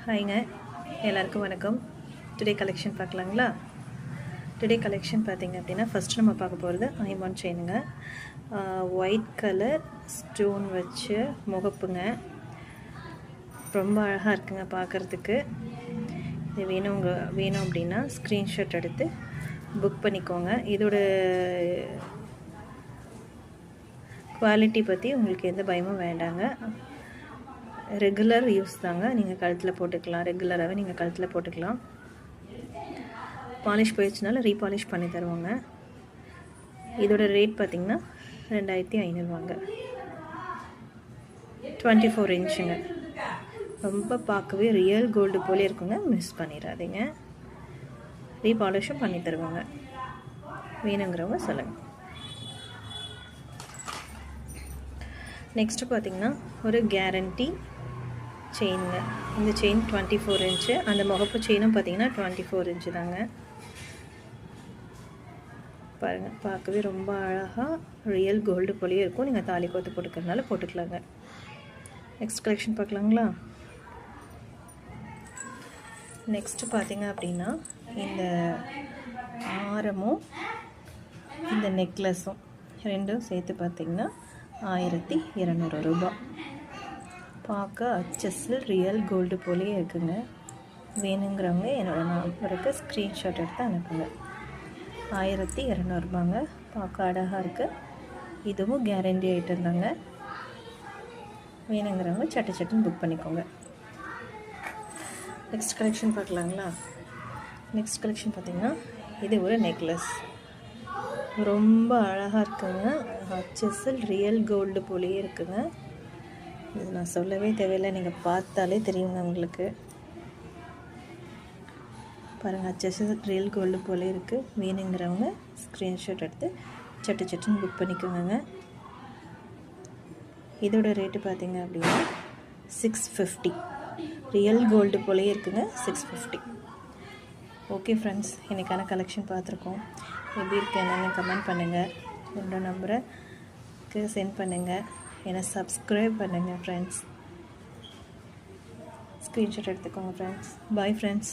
ஹாய்ங்க, எல்லாருக்கும் வணக்கம். Today collection பார்க்கலாங்களா? டுடே கலெக்ஷன் பார்த்திங்க அப்படின்னா ஃபஸ்ட்டு நம்ம பார்க்க போகிறது ஐமான் செயினுங்க. ஒயிட் கலர் ஸ்டோன் வச்சு முகப்புங்க. ரொம்ப அழகாக இருக்குங்க பார்க்குறதுக்கு. இது வேணும் அப்படின்னா ஸ்க்ரீன்ஷாட் எடுத்து புக் பண்ணிக்கோங்க. இதோட குவாலிட்டி பற்றி உங்களுக்கு எந்த பயமும் வேண்டாங்க. ரெகுலர் யூஸ் தாங்க. நீங்கள் கழுத்தில் போட்டுக்கலாம், ரெகுலராகவே நீங்கள் கழுத்தில் போட்டுக்கலாம். பாலிஷ் போயிடுச்சுனால ரீபாலிஷ் பண்ணி தருவாங்க. இதோட ரேட் பார்த்திங்கன்னா 2500 வாங்க. 24 இன்ச்சுங்க. ரொம்ப பார்க்கவே ரியல் கோல்டு போலே இருக்குங்க. மிஸ் பண்ணிடாதீங்க. ரீபாலிஷும் பண்ணி தருவாங்க. வேணுங்கிறவங்க சொல்லுங்கள். நெக்ஸ்ட்டு பார்த்திங்கன்னா ஒரு கேரண்டி செயினுங்க. இந்த செயின் 24 இன்ச்சு. அந்த முகப்பு செயினும் பார்த்திங்கன்னா 24 இன்ச்சு தாங்க. பாருங்கள், பார்க்கவே ரொம்ப அழகாக ரியல் கோல்டு போலேயே இருக்கும். நீங்கள் தாலி கோத்து போட்டுக்கிறதுனால போட்டுக்கலாங்க. Next collection பார்க்கலாங்களா? நெக்ஸ்ட்டு பார்த்திங்க அப்படின்னா இந்த ஆரமும் இந்த நெக்லஸும் ரெண்டும் சேர்த்து பார்த்திங்கன்னா 1200 ரூபா. பார்க்க அச்சஸில் ரியல் கோல்டு போலேயே இருக்குங்க. வேணுங்கிறவங்க என்னோடய நம்பருக்கு ஸ்க்ரீன்ஷாட் எடுத்து அனுப்புங்க. 1200 ரூபாங்க. பார்க்க அழகாக இருக்குது. இதுவும் கேரண்டி ஐட்டம் தாங்க. வேணுங்கிறவங்க சட்டுன்னு புக் பண்ணிக்கோங்க. நெக்ஸ்ட் கலெக்ஷன் பார்க்கலாங்களா? நெக்ஸ்ட் கலெக்ஷன் பார்த்திங்கன்னா இது ஒரு நெக்லஸ். ரொம்ப அழகாக இருக்குங்க. ஹச்சஸில் ரியல் கோல்டு போலேயே இருக்குங்க. இது நான் சொல்லவே தேவையில்லை, நீங்கள் பார்த்தாலே தெரியுங்க உங்களுக்கு. பாருங்கள், ஹச்சஸில் ரியல் கோல்டு போலே இருக்குது. வேணுங்கிறவங்க ஸ்க்ரீன்ஷாட் எடுத்து சட்டுன்னு புக் பண்ணிக்கோங்க. இதோட ரேட்டு பார்த்திங்க அப்படின்னா 650. ரியல் கோல்டு போலே இருக்குங்க. 650. ஓகே ஃப்ரெண்ட்ஸ், இன்றைக்கான கலெக்ஷன் பார்த்துருக்கோம். எப்படி இருக்கு என்னென்னு கமெண்ட் பண்ணுங்கள். என்னோட நம்பருக்கு சென்ட் பண்ணுங்கள். என்னை சப்ஸ்கிரைப் பண்ணுங்கள் ஃப்ரெண்ட்ஸ். ஸ்க்ரீன்ஷாட் எடுத்துக்கோங்க ஃப்ரெண்ட்ஸ். Bye friends.